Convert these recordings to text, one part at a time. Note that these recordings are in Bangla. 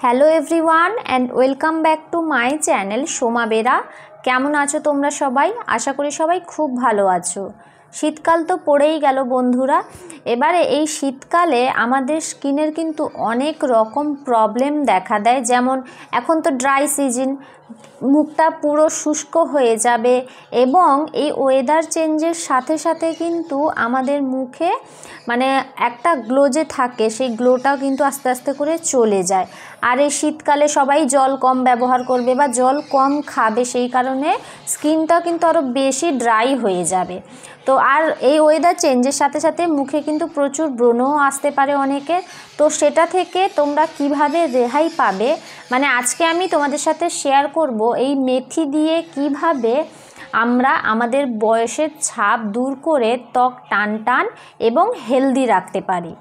Hello everyone and welcome back to my channel Soma Bera. কেমন আছো তোমরা সবাই? আশা করি সবাই খুব ভালো আছো। শীতকাল তো পড়েই গেল বন্ধুরা। এবারে এই শীতকালে আমাদের স্কিনের কিন্তু অনেক রকম প্রবলেম দেখা দেয়। যেমন এখন তো ড্রাই সিজন, মুখটা পুরো শুষ্ক হয়ে যাবে এবং এই ওয়েদার চেঞ্জের সাথে সাথে কিন্তু আমাদের মুখে মানে একটা গ্লো যে থাকে সেই গ্লোটাও কিন্তু আস্তে আস্তে করে চলে যায়। আর এই শীতকালে সবাই জল কম ব্যবহার করবে বা জল কম খাবে, সেই কারণে স্কিনটা কিন্তু আরও বেশি ড্রাই হয়ে যাবে। তো আর এই ওয়েদার চেঞ্জের সাথে সাথে মুখে কিন্তু প্রচুর ব্রণও আসতে পারে অনেকের। তো সেটা থেকে তোমরা কিভাবে রেহাই পাবে, মানে আজকে আমি তোমাদের সাথে শেয়ার করব এই মেথি দিয়ে কিভাবে আমরা আমাদের বয়সের ছাপ দূর করে ত্বক টান টান এবং হেলদি রাখতে পারি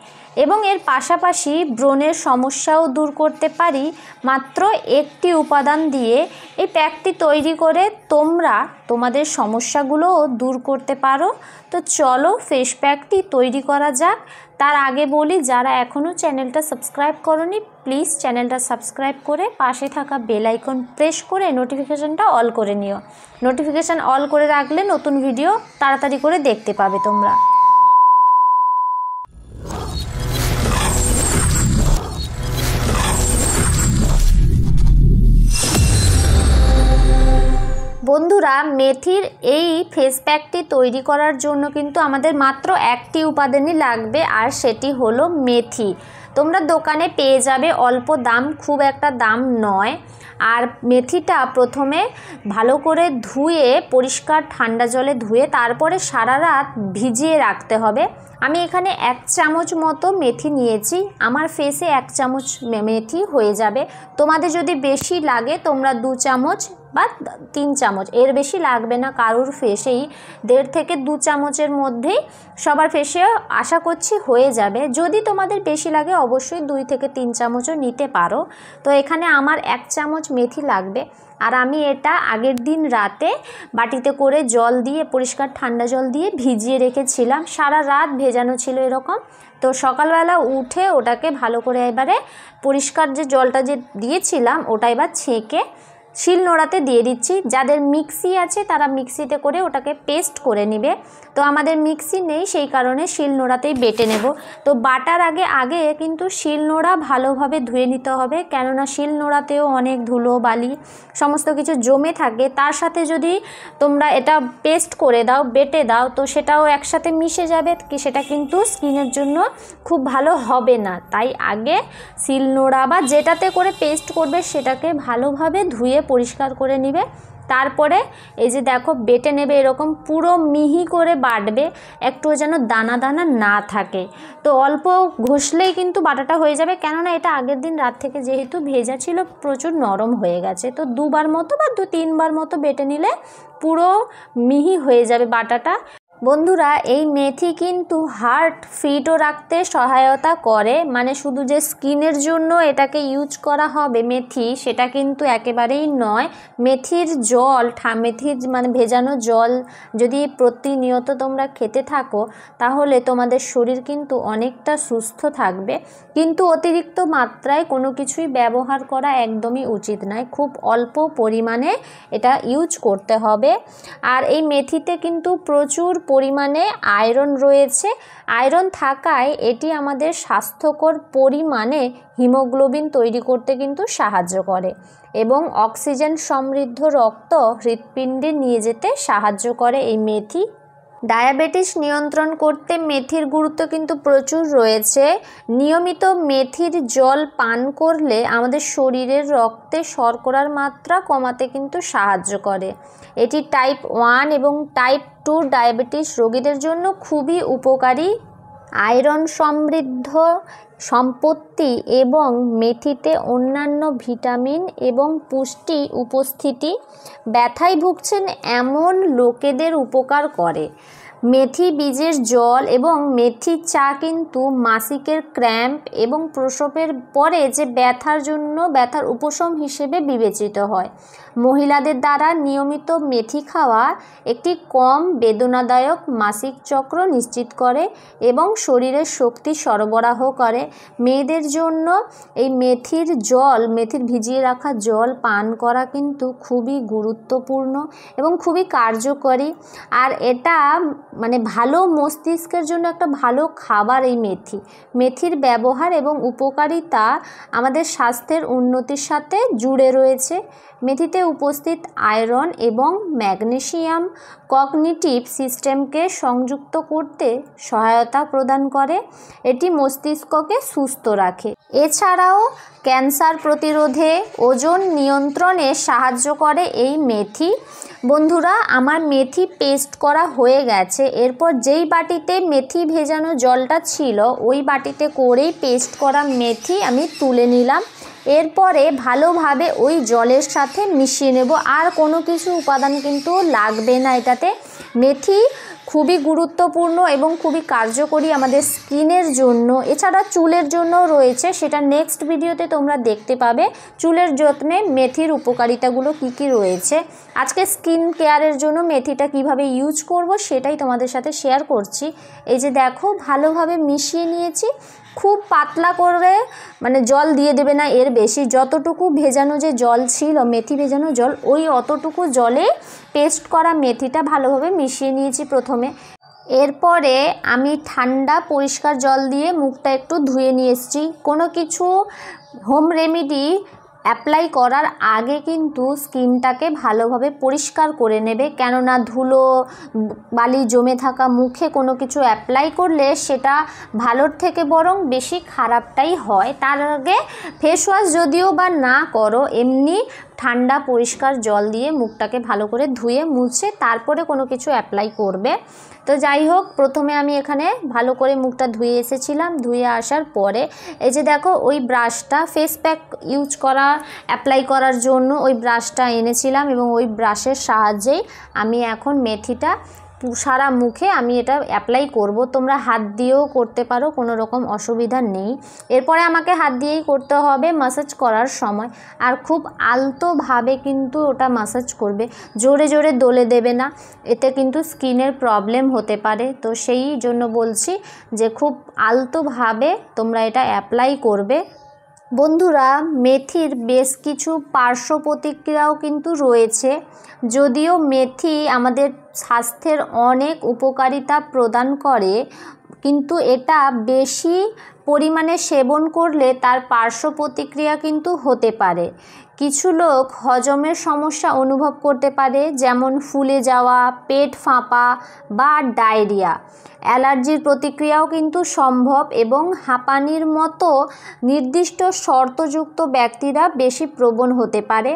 এবং এর পাশাপাশি ব্রণের সমস্যাও দূর করতে পারি মাত্র একটি উপাদান দিয়ে। এই প্যাকটি তৈরি করে তোমরা তোমাদের সমস্যাগুলোও দূর করতে পারো। তো চলো ফেস প্যাকটি তৈরি করা যাক। তার আগে বলি, যারা এখনও চ্যানেলটা সাবস্ক্রাইব করোনি প্লিজ চ্যানেলটা সাবস্ক্রাইব করে পাশে থাকা বেল আইকন প্রেস করে নোটিফিকেশানটা অল করে নিও। নোটিফিকেশান অল করে রাখলে নতুন ভিডিও তাড়াতাড়ি করে দেখতে পাবে তোমরা। বন্ধুরা, মেথির এই ফেস প্যাকটি তৈরি করার জন্য কিন্তু আমাদের মাত্র একটি উপাদানই লাগবে, আর সেটি হলো মেথি। তোমরা দোকানে পেয়ে যাবে, অল্প দাম, খুব একটা দাম নয়। আর মেথিটা প্রথমে ভালো করে ধুয়ে পরিষ্কার ঠান্ডা জলে ধুয়ে তারপরে সারা রাত ভিজিয়ে রাখতে হবে। আমি এখানে 1 চামচ মতো মেথি নিয়েছি, আমার ফেসে 1 চামচ মেথি হয়ে যাবে। তোমাদের যদি বেশি লাগে তোমরা 2 চামচ বা 3 চামচ, এর বেশি লাগবে না কারুর ফেসেই। 1.5 থেকে 2 চামচের মধ্যেই সবার ফেসে আশা করছি হয়ে যাবে। যদি তোমাদের বেশি লাগে অবশ্যই 2 থেকে 3 চামচও নিতে পারো। তো এখানে আমার 1 চামচ মেথি লাগবে। আর আমি এটা আগের দিন রাতে বাটিতে করে জল দিয়ে, পরিষ্কার ঠান্ডা জল দিয়ে ভিজিয়ে রেখেছিলাম। সারা রাত ভেজানো ছিল এরকম। তো সকালবেলা উঠে ওটাকে ভালো করে এবারে পরিষ্কার যে জলটা যে দিয়েছিলাম ওটা এবার ছেঁকে শিলনোড়াতে দিয়ে দিচ্ছি। যাদের মিক্সি আছে তারা মিক্সিতে করে ওটাকে পেস্ট করে নেবে। তো আমাদের মিক্সি নেই, সেই কারণে শিলনোড়াতেই বেটে নেব। তো বাটার আগে কিন্তু শিলনোড়া ভালোভাবে ধুয়ে নিতে হবে, কেননা শিলনোড়াতেও অনেক ধুলো বালি সমস্ত কিছু জমে থাকে। তার সাথে যদি তোমরা এটা পেস্ট করে দাও, বেটে দাও, তো সেটাও একসাথে মিশে যাবে, সেটা কিন্তু স্কিনের জন্য খুব ভালো হবে না। তাই আগে শিলনোড়া বা যেটাতে করে পেস্ট করবে সেটাকে ভালোভাবে ধুয়ে পরিষ্কার করে নিবে। তারপরে এই যে দেখো বেটে নেবে, এরকম পুরো মিহি করে বাটবে, একটু যেন দানা দানা না থাকে। তো অল্প ঘষলেই কিন্তু বাটাটা হয়ে যাবে, কেননা এটা আগের দিন রাত থেকে যেহেতু ভেজা ছিল প্রচুর নরম হয়ে গেছে। তো 2 বার মতো বা 2-3 বার মতো বেটে নিলে পুরো মিহি হয়ে যাবে বাটাটা। বন্ধুরা, এই মেথি কিন্তু হার্ট ফিটও রাখতে সহায়তা করে, মানে শুধু যে স্কিনের জন্য এটাকে ইউজ করা হবে মেথি সেটা কিন্তু একেবারেই নয়। মেথির জল, মেথির মানে ভেজানো জল যদি প্রতিনিয়ত তোমরা খেতে থাকো তাহলে তোমাদের শরীর কিন্তু অনেকটা সুস্থ থাকবে। কিন্তু অতিরিক্ত মাত্রায় কোনো কিছুই ব্যবহার করা একদমই উচিত নয়, খুব অল্প পরিমাণে এটা ইউজ করতে হবে। আর এই মেথিতে কিন্তু প্রচুর পরিমাণে আয়রন রয়েছে। আয়রন থাকায় এটি আমাদের স্বাস্থ্যকর পরিমাণে হিমোগ্লোবিন তৈরি করতে কিন্তু সাহায্য করে এবং অক্সিজেন সমৃদ্ধ রক্ত হৃৎপিণ্ডে নিয়ে যেতে সাহায্য করে এই মেথি। ডায়াবেটিস নিয়ন্ত্রণ করতে মেথির গুরুত্ব কিন্তু প্রচুর রয়েছে। নিয়মিত মেথির জল পান করলে আমাদের শরীরের রক্তে শর্করার মাত্রা কমাতে কিন্তু সাহায্য করে। এটি টাইপ 1 এবং টাইপ 2 ডায়াবেটিস রোগীদের জন্য খুবই উপকারী। আয়রন সমৃদ্ধ সম্পত্তি এবং মেথিতে অন্যান্য ভিটামিন এবং পুষ্টি উপস্থিতি ব্যথায় ভুগছেন এমন লোকেদের উপকার করে। মেথি বীজের জল এবং মেথির চা কিন্তু মাসিকের ক্র্যাম্প এবং প্রসবের পরে যে ব্যথার উপশম হিসেবে বিবেচিত হয়। মহিলাদের দ্বারা নিয়মিত মেথি খাওয়া একটি কম বেদনাদায়ক মাসিক চক্র নিশ্চিত করে এবং শরীরের শক্তি সরবরাহ করে। মেয়েদের জন্য এই মেথির ভিজিয়ে রাখা জল পান করা কিন্তু খুবই গুরুত্বপূর্ণ এবং খুবই কার্যকরী। আর এটা ভালো মস্তিষ্কের জন্য একটা ভালো খাবার। এই মেথির ব্যবহার এবং উপকারিতা আমাদের স্বাস্থ্যের উন্নতির সাথে জুড়ে রয়েছে। মেথিতে উপস্থিত আয়রন এবং ম্যাগনেসিয়াম কগনিটিভ সিস্টেমকে সংযুক্ত করতে সহায়তা প্রদান করে। এটি মস্তিষ্ককে সুস্থ রাখে। এছাড়াও ক্যান্সার প্রতিরোধে, ওজন নিয়ন্ত্রণে সাহায্য করে এই মেথি। বন্ধুরা, আমার মেথি পেস্ট করা হয়ে গেছে। এরপর যেই বাটিতে মেথি ভেজানো জলটা ছিল ওই বাটিতে করেই পেস্ট করা মেথি আমি তুলে নিলাম। এরপরে ভালোভাবে ওই জলের সাথে মিশিয়ে নেব। আর কোনো কিছু উপাদান কিন্তু লাগবে না এটাতে। মেথি খুবই গুরুত্বপূর্ণ এবং খুবই কার্যকরী আমাদের স্কিনের জন্য। এছাড়া চুলের জন্যও রয়েছে, সেটা নেক্সট ভিডিওতে তোমরা দেখতে পাবে। চুলের যত্নে মেথির উপকারিতাগুলো কি কি রয়েছে। আজকে স্কিন কেয়ারের জন্য মেথিটা কিভাবে ইউজ করব সেটাই তোমাদের সাথে শেয়ার করছি। এই যে দেখো, ভালোভাবে মিশিয়ে নিয়েছি। খুব পাতলা করে জল দিয়ে দেবে না, এর বেশি। যতটুকু ভেজানো যে জল ছিল, মেথি ভেজানো জল, ওই অতটুকু জলে পেস্ট করা মেথিটা ভালোভাবে মিশিয়ে নিয়েছি প্রথমে। এরপরে আমি ঠান্ডা পরিষ্কার জল দিয়ে মুখটা একটু ধুয়ে নিয়ে এসেছি। কোনো কিছু হোম রেমেডি অ্যাপ্লাই করার আগে কিন্তু স্কিনটাকে ভালোভাবে পরিষ্কার করে নেবে, কেননা ধুলো বালি জমে থাকা মুখে কোনো কিছু অ্যাপ্লাই করলে সেটা ভালোর থেকে বরং বেশি খারাপটাই হয়। তার আগে ফেস ওয়াশ যদিও বা না করো, এমনি ঠান্ডা পরিষ্কার জল দিয়ে মুখটাকে ভালো করে ধুয়ে মুছে তারপরে কোনো কিছু অ্যাপ্লাই করবে। তো যাই হোক, প্রথমে আমি এখানে ভালো করে মুখটা ধুয়ে এসেছিলাম। ধুয়ে আসার পরে এই যে দেখো, ওই ব্রাশটা ফেস প্যাক অ্যাপ্লাই করার জন্য ওই ব্রাশটা এনেছিলাম এবং ওই ব্রাশের সাহায্যেই আমি এখন মেথিটা সারা মুখে আমি এটা অ্যাপ্লাই করব। তোমরা হাত দিয়েও করতে পারো, কোনো রকম অসুবিধা নেই। এরপরে আমাকে হাত দিয়েই করতে হবে ম্যাসাজ করার সময়। আর খুব আলতোভাবে কিন্তু ওটা ম্যাসাজ করবে, জোরে জোরে দলে দেবে না, এতে কিন্তু স্কিনের প্রবলেম হতে পারে। তো সেই জন্য বলছি যে খুব আলতোভাবে তোমরা এটা অ্যাপ্লাই করবে। বন্ধুরা, মেথির বেশ কিছু পার্শ্ব প্রতিক্রিয়াও কিন্তু রয়েছে। যদিও মেথি আমাদের স্বাস্থ্যের অনেক উপকারিতা প্রদান করে, কিন্তু এটা বেশি পরিমাণে সেবন করলে তার পার্শ্ব প্রতিক্রিয়া কিন্তু হতে পারে। কিছু লোক হজমের সমস্যা অনুভব করতে পারে, যেমন ফুলে যাওয়া, পেট ফাঁপা বা ডায়রিয়া। অ্যালার্জির প্রতিক্রিয়াও কিন্তু সম্ভব এবং হাঁপানির মতো নির্দিষ্ট শর্তযুক্ত ব্যক্তিরা বেশি প্রবণ হতে পারে।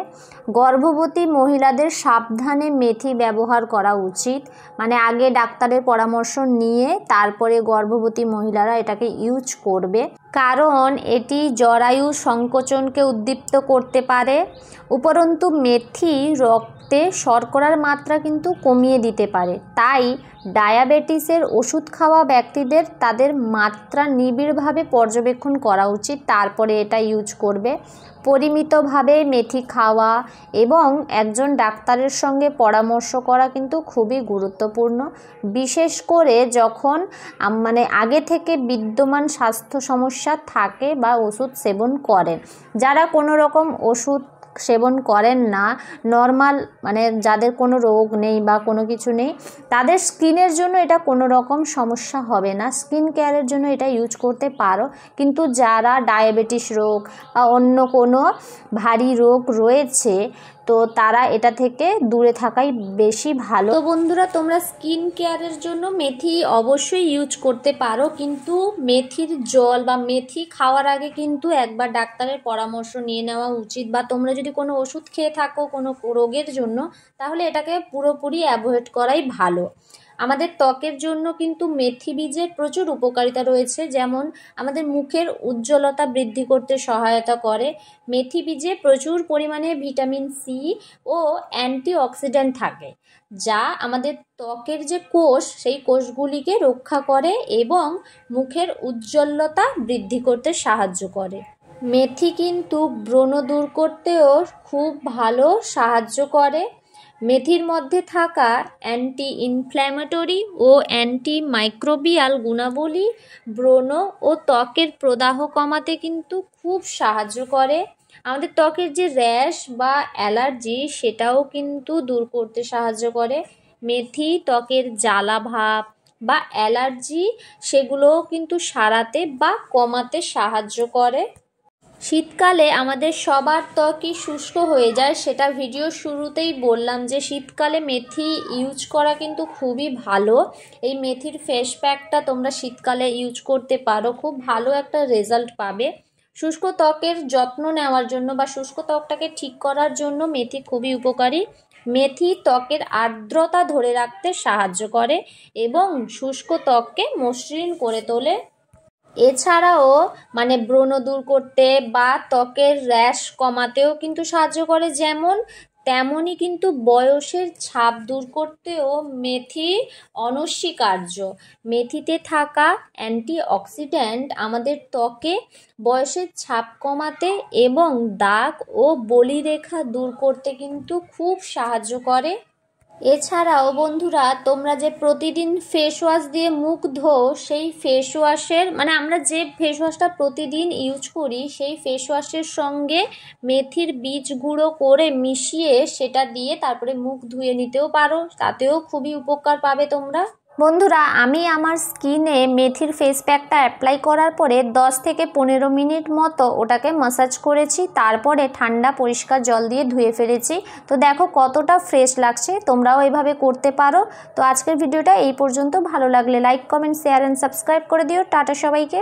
গর্ভবতী মহিলাদের সাবধানে মেথি ব্যবহার করা উচিত। আগে ডাক্তারের পরামর্শ নিয়ে তারপরে গর্ভবতী মহিলারা এটাকে ইউজ করবে, কারণ এটি জরায়ু সংকোচনকে উদ্দীপ্ত করতে পারে। উপরন্তু মেথি রক্তে শর্করার মাত্রা কিন্তু কমিয়ে দিতে পারে। তাই ডায়াবেটিসের ওষুধ খাওয়া ব্যক্তিদের তাদের মাত্রা নিবিড়ভাবে পর্যবেক্ষণ করা উচিত, তারপরে এটা ইউজ করবে। পরিমিতভাবে মেথি খাওয়া এবং একজন ডাক্তারের সঙ্গে পরামর্শ করা কিন্তু খুবই গুরুত্বপূর্ণ, বিশেষ করে যখন আগে থেকে বিদ্যমান স্বাস্থ্য সমস্যা থাকে বা ওষুধ সেবন করেন। যারা কোনো রকম ওষুধ সেবন করেন না, নর্মাল যাদের কোনো রোগ নেই বা কোনো কিছু নেই, তাদের স্কিনের জন্য এটা কোনো রকম সমস্যা হবে না। স্কিন কেয়ারের জন্য এটা ইউজ করতে পারো, কিন্তু যারা ডায়াবেটিস রোগ বা অন্য কোনো ভারী রোগ রয়েছে তো তারা এটা থেকে দূরে থাকাই বেশি ভালো। তো বন্ধুরা, তোমরা স্কিন কেয়ারের জন্য মেথি অবশ্যই ইউজ করতে পারো, কিন্তু মেথির জল বা মেথি খাওয়ার আগে কিন্তু একবার ডাক্তারের পরামর্শ নিয়ে নেওয়া উচিত। বা তোমরা যদি কোনো ওষুধ খেয়ে থাকো কোনো রোগের জন্য, তাহলে এটাকে পুরোপুরি অ্যাভয়েড করাই ভালো। আমাদের ত্বকের জন্য কিন্তু মেথি বীজের প্রচুর উপকারিতা রয়েছে, যেমন আমাদের মুখের উজ্জ্বলতা বৃদ্ধি করতে সহায়তা করে। মেথি বীজে প্রচুর পরিমাণে ভিটামিন সি ও অ্যান্টিঅক্সিডেন্ট থাকে, যা আমাদের ত্বকের যে কোষ সেই কোষগুলিকে রক্ষা করে এবং মুখের উজ্জ্বলতা বৃদ্ধি করতে সাহায্য করে। মেথি কিন্তু ব্রণ দূর করতেও খুব ভালো সাহায্য করে। মেথির মধ্যে থাকা অ্যান্টি ইনফ্ল্যামেটরি ও অ্যান্টি মাইক্রোবিয়াল গুণাবলী ব্রণ ও ত্বকের প্রদাহ কমাতে কিন্তু খুব সাহায্য করে। আমাদের ত্বকের যে র্যাশ বা অ্যালার্জি সেটাও কিন্তু দূর করতে সাহায্য করে। মেথি ত্বকের জ্বালা ভাব বা অ্যালার্জি সেগুলোও কিন্তু সারাতে বা কমাতে সাহায্য করে। শীতকালে আমাদের সবার ত্বকই শুষ্ক হয়ে যায়, সেটা ভিডিও শুরুতেই বললাম যে শীতকালে মেথি ইউজ করা কিন্তু খুবই ভালো। এই মেথির ফেস প্যাকটা তোমরা শীতকালে ইউজ করতে পারো, খুব ভালো একটা রেজাল্ট পাবে। শুষ্ক ত্বকের যত্ন নেওয়ার জন্য বা শুষ্ক ত্বকটাকে ঠিক করার জন্য মেথি খুবই উপকারী। মেথি ত্বকের আর্দ্রতা ধরে রাখতে সাহায্য করে এবং শুষ্ক ত্বককে মসৃণ করে তোলে। এছাড়াও ব্রণ দূর করতে বা ত্বকের র্যাশ কমাতেও কিন্তু সাহায্য করে, যেমন তেমনই কিন্তু বয়সের ছাপ দূর করতেও মেথি অনস্বীকার্য। মেথিতে থাকা অ্যান্টিঅক্সিডেন্ট আমাদের ত্বকে বয়সের ছাপ কমাতে এবং দাগ ও বলিরেখা দূর করতে কিন্তু খুব সাহায্য করে। এছাড়াও বন্ধুরা, তোমরা যে প্রতিদিন ফেস ওয়াশ দিয়ে মুখ ধোও, সেই ফেস ওয়াশের আমরা যে ফেস ওয়াশটা প্রতিদিন ইউজ করি সেই ফেস ওয়াশের সঙ্গে মেথির বীজ গুঁড়ো করে মিশিয়ে সেটা দিয়ে তারপরে মুখ ধুয়ে নিতেও পারো, তাতেও খুবই উপকার পাবে তোমরা। বন্ধুরা, আমি আমার স্কিনে মেথির ফেস প্যাকটা অ্যাপ্লাই করার পরে 10 থেকে 15 মিনিট মতো ওটাকে ম্যাসাজ করেছি, তারপরে ঠান্ডা পরিষ্কার জল দিয়ে ধুয়ে ফেলেছি। তো দেখো কতটা ফ্রেশ লাগছে, তোমরাও এভাবে করতে পারো। তো আজকের ভিডিওটা এই পর্যন্ত। ভালো লাগলে like, comment, share and subscribe করে দিও। টাটা সবাইকে।